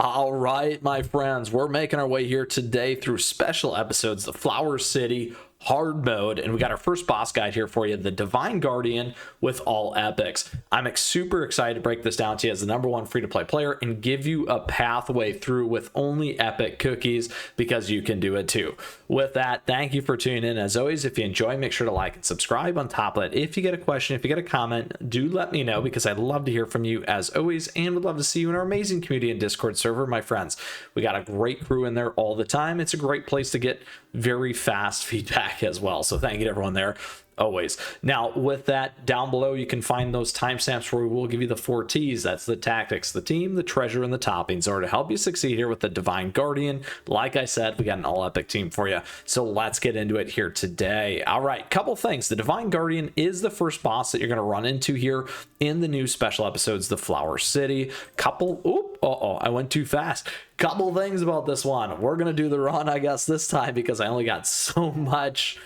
All right, my friends, we're making our way here today through special episodes, the Flower City hard mode, and we got our first boss guide here for you, the Divine Guardian with all epics. I'm super excited to break this down to you as the #1 free-to-play player and give you a pathway through with only epic cookies, because you can do it too. With that, thank you for tuning in. As always, if you enjoy, make sure to like and subscribe. On top of it, if you get a question, if you get a comment, do let me know, because I'd love to hear from you as always, and would love to see you in our amazing community and Discord server, my friends. We got a great crew in there all the time. It's a great place to get very fast feedback as well, so thank you to everyone there always. Now with that, down below you can find those timestamps where we will give you the 4 T's. That's the tactics, the team, the treasure, and the toppings, or to help you succeed here with the Divine Guardian. Like I said, we got an all epic team for you, so let's get into it here today. All right, couple things. The Divine Guardian is the first boss that you're going to run into here in the new special episodes, the Flower City. I went too fast. Couple things about this one. We're gonna do the run, I guess, this time, because I only got so much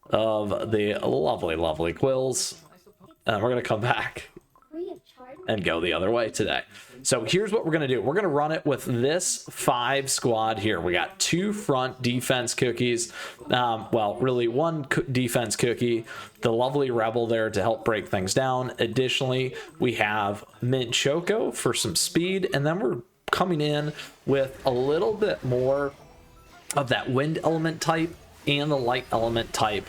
of the lovely quills, and we're gonna come back and go the other way today. So here's what we're gonna do. We're gonna run it with this 5 squad here. We got 2 front defense cookies, well, really 1 defense cookie, the lovely rebel there to help break things down. Additionally, we have Mint Choco for some speed, and then we're coming in with a little bit more of that wind element type and the light element type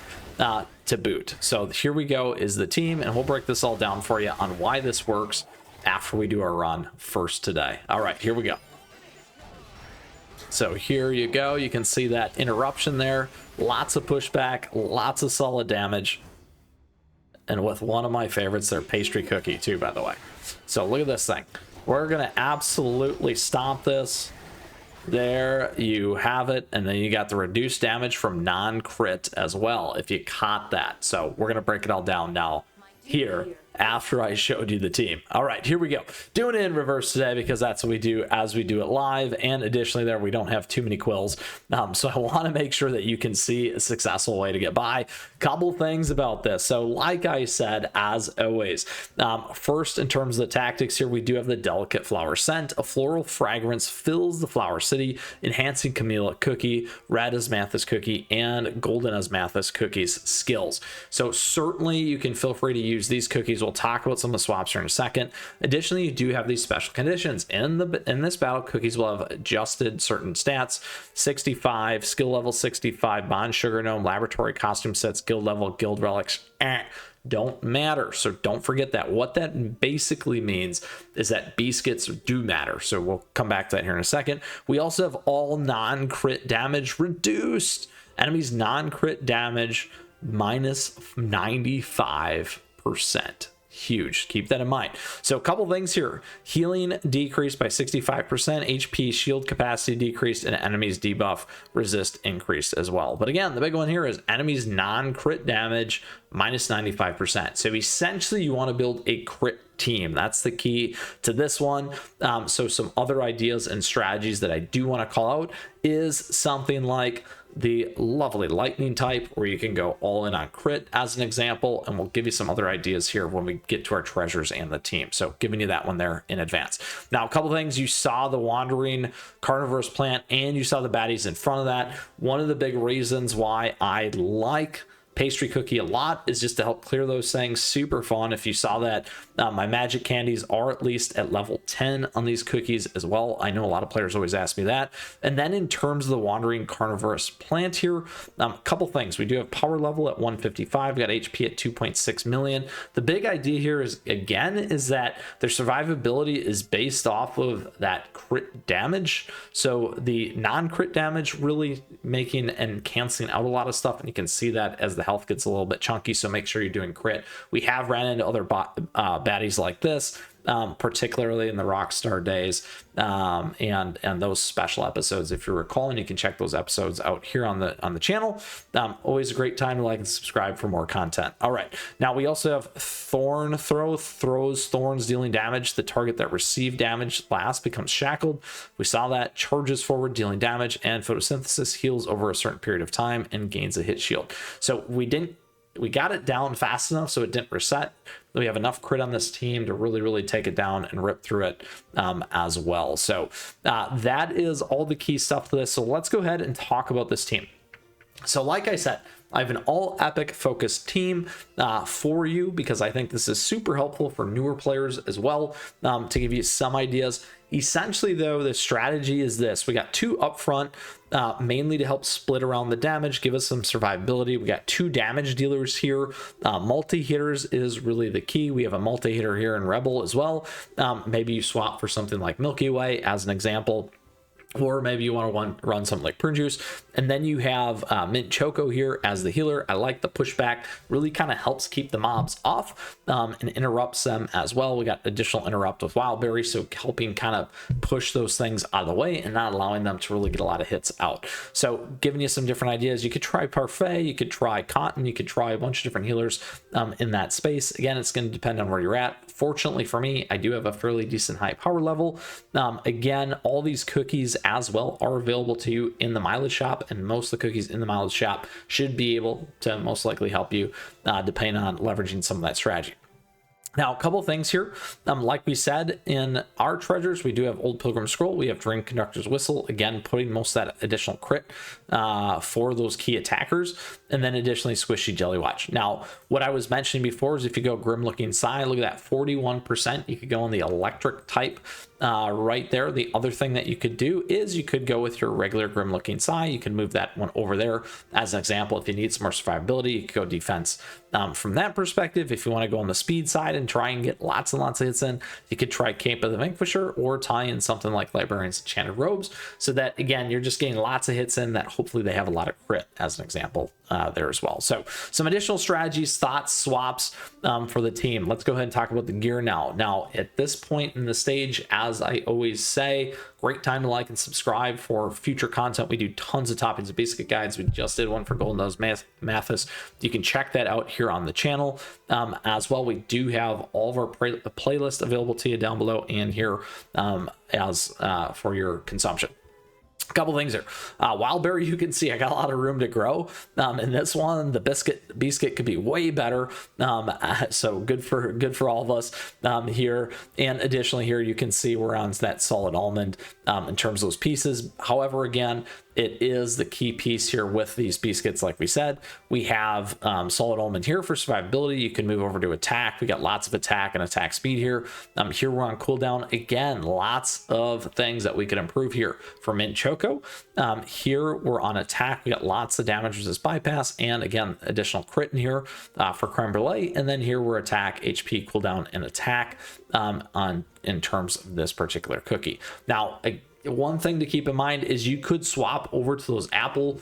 to boot. So here we go is the team, and we'll break this all down for you on why this works after we do our run first today. All right, here we go. So here you go. You can see that interruption there. Lots of pushback, lots of solid damage. And with one of my favorites, their pastry cookie too, by the way. So look at this thing. We're going to absolutely stomp this. There you have it. And then you got the reduced damage from non-crit as well, if you caught that. So we're going to break it all down now here after I showed you the team. All right, here we go. Doing it in reverse today, because that's what we do as we do it live. And additionally there, we don't have too many quills. So I want to make sure that you can see a successful way to get by. Couple things about this. So like I said, as always, first, in terms of the tactics here, we do have the delicate flower scent. A floral fragrance fills the Flower City, enhancing Camellia cookie, red Osmanthus cookie, and golden Osmanthus cookies skills. So certainly you can feel free to use these cookies. We'll talk about some of the swaps here in a second. Additionally, you do have these special conditions. In this battle, cookies will have adjusted certain stats: 65, skill level 65, bond sugar gnome, laboratory costume sets, guild level, guild relics. Don't matter. So don't forget that. What that basically means is that Beascuits do matter. So we'll come back to that here in a second. We also have all non-crit damage reduced. Enemies non-crit damage minus 95%. Huge. Keep that in mind. So a couple things here. Healing decreased by 65%, HP shield capacity decreased, and enemies debuff resist increased as well. But again, the big one here is enemies non-crit damage minus 95%. So essentially you want to build a crit team. That's the key to this one. So some other ideas and strategies that I do want to call out is something like the lovely lightning type, where you can go all in on crit as an example, and we'll give you some other ideas here when we get to our treasures and the team. So giving you that one there in advance. Now, a couple things. You saw the Wandering Cookievorous Plant, and you saw the baddies in front of that. One of the big reasons why I like pastry cookie a lot is just to help clear those things. Super fun. If you saw that, my magic candies are at least at level 10 on these cookies as well. I know a lot of players always ask me that. And then in terms of the Wandering Cookievorous Plant here, a couple things. We do have power level at 155. We got HP at 2.6 million. The big idea here is, again, is that their survivability is based off of that crit damage. So the non-crit damage really making and canceling out a lot of stuff, and you can see that as the health gets a little bit chunky, so make sure you're doing crit. We have ran into other baddies like this, particularly in the Rockstar days, and those special episodes, if you're recalling. You can check those episodes out here on the channel. Always a great time to like and subscribe for more content. All right, now we also have Thorn Throw. Throws thorns, dealing damage. The target that received damage last becomes shackled. We saw that. Charges forward, dealing damage, and photosynthesis heals over a certain period of time and gains a hit shield. So we didn't we got it down fast enough so it didn't reset. We have enough crit on this team to really take it down and rip through it as well. So that is all the key stuff to this. So let's go ahead and talk about this team. So like I said, I have an all epic focused team for you, because I think this is super helpful for newer players as well, to give you some ideas. Essentially though, the strategy is this: we got 2 up front, mainly to help split around the damage, give us some survivability. We got 2 damage dealers here. Multi-hitters is really the key. We have a multi-hitter here in Rebel as well. Maybe you swap for something like Milky Way as an example, or maybe you want to run something like Prune Juice. And then you have Mint Choco here as the healer. I like the pushback, really kind of helps keep the mobs off and interrupts them as well. We got additional interrupt with Wild Berry, so helping kind of push those things out of the way and not allowing them to really get a lot of hits out. So giving you some different ideas. You could try Parfait, you could try Cotton, you could try a bunch of different healers in that space. Again, it's going to depend on where you're at. Fortunately for me, I do have a fairly decent high power level. Again, all these cookies as well are available to you in the mileage shop, and most of the cookies in the mileage shop should be able to most likely help you depending on leveraging some of that strategy. Now, a couple of things here. Like we said, in our treasures, we do have Old Pilgrim Scroll. We have Dream Conductor's Whistle. Again, putting most of that additional crit for those key attackers. And then additionally, Squishy Jelly Watch. Now, what I was mentioning before is if you go Grim Looking Side, look at that 41%. You could go on the electric type right there. The other thing that you could do is you could go with your regular Grim Looking Sai. You can move that one over there as an example. If you need some more survivability, you could go defense from that perspective. If you want to go on the speed side and try and get lots and lots of hits in, you could try Cape of the Vanquisher or tie in something like Librarian's Enchanted Robes, so that again you're just getting lots of hits in that hopefully they have a lot of crit as an example there as well. So some additional strategies, thoughts, swaps for the team. Let's go ahead and talk about the gear now. Now at this point in the stage, as I always say, great time to like and subscribe for future content. We do tons of toppings and Beascuit guides. We just did one for Golden Nose Mythras. You can check that out here on the channel as well. We do have all of our playlist available to you down below and here as for your consumption. A couple things here. Wild Berry, you can see I got a lot of room to grow. In this one, the Beascuit could be way better. So good for all of us here. And additionally here, you can see we're on that solid almond in terms of those pieces. However, again, it is the key piece here with these Beascuits. Like we said, we have solid almond here for survivability. You can move over to attack. We got lots of attack and attack speed here. Here we're on cooldown. Again, lots of things that we could improve here for Mint Choco. Here we're on attack. We got lots of damage resist bypass, and again, additional crit in here for Creme Brulee. And then here we're attack, HP, cooldown, and attack in terms of this particular cookie. Now, one thing to keep in mind is you could swap over to those apple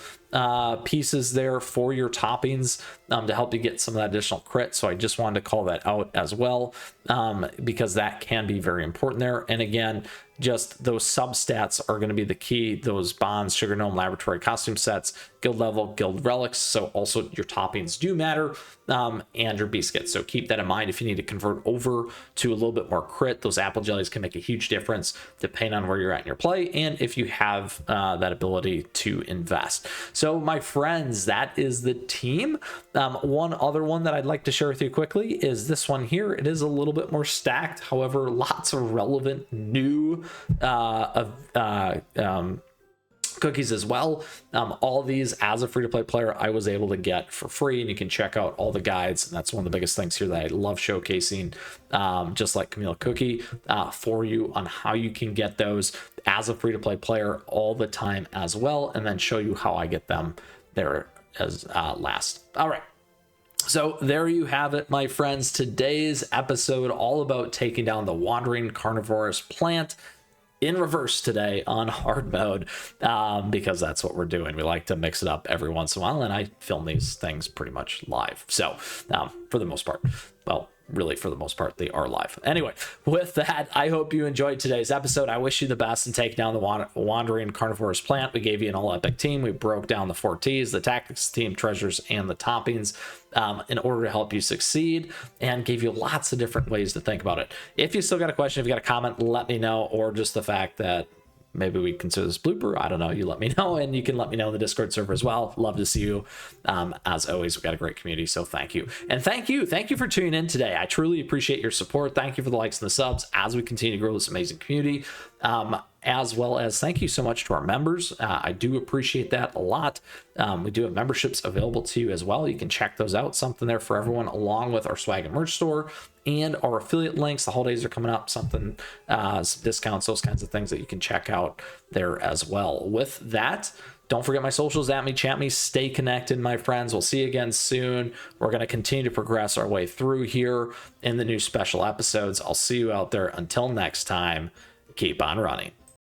pieces there for your toppings to help you get some of that additional crit. So I just wanted to call that out as well because that can be very important there. And again, just those substats are going to be the key. Those bonds, Sugar Gnome, Laboratory costume sets, guild level, guild relics. So also your toppings do matter and your Beascuit. So keep that in mind. If you need to convert over to a little bit more crit, those apple jellies can make a huge difference depending on where you're at in your play and if you have that ability to invest. So my friends, that is the team. One other one that I'd like to share with you quickly is this one here. It is a little bit more stacked. However, lots of relevant new cookies as well. All these as a free-to-play player I was able to get for free, and you can check out all the guides, and that's one of the biggest things here that I love showcasing, just like Camille Cookie, for you on how you can get those as a free-to-play player all the time as well, and then show you how I get them there as last. All right. So there you have it, my friends. Today's episode all about taking down the Wandering Carnivorous Plant in reverse today on hard mode, because that's what we're doing. We like to mix it up every once in a while, and I film these things pretty much live. So for the most part, well, really for the most part, they are live. Anyway, with that, I hope you enjoyed today's episode. I wish you the best in taking down the Wandering Carnivorous Plant. We gave you an all epic team. We broke down the 4 T's, the tactics team, treasures, and the toppings in order to help you succeed, and gave you lots of different ways to think about it. If you still got a question, if you got a comment, let me know, or just the fact that maybe we consider this blooper. I don't know. You let me know, and you can let me know in the Discord server as well. Love to see you. As always, we've got a great community, so thank you. And thank you for tuning in today. I truly appreciate your support. Thank you for the likes and the subs as we continue to grow this amazing community. As well as thank you so much to our members. I do appreciate that a lot. We do have memberships available to you as well. You can check those out. Something there for everyone, along with our swag and merch store and our affiliate links. The holidays are coming up, some discounts, those kinds of things that you can check out there as well. With that, don't forget my socials, at me, chat me, stay connected, my friends. We'll see you again soon. We're going to continue to progress our way through here in the new special episodes. I'll see you out there. Until next time, keep on running.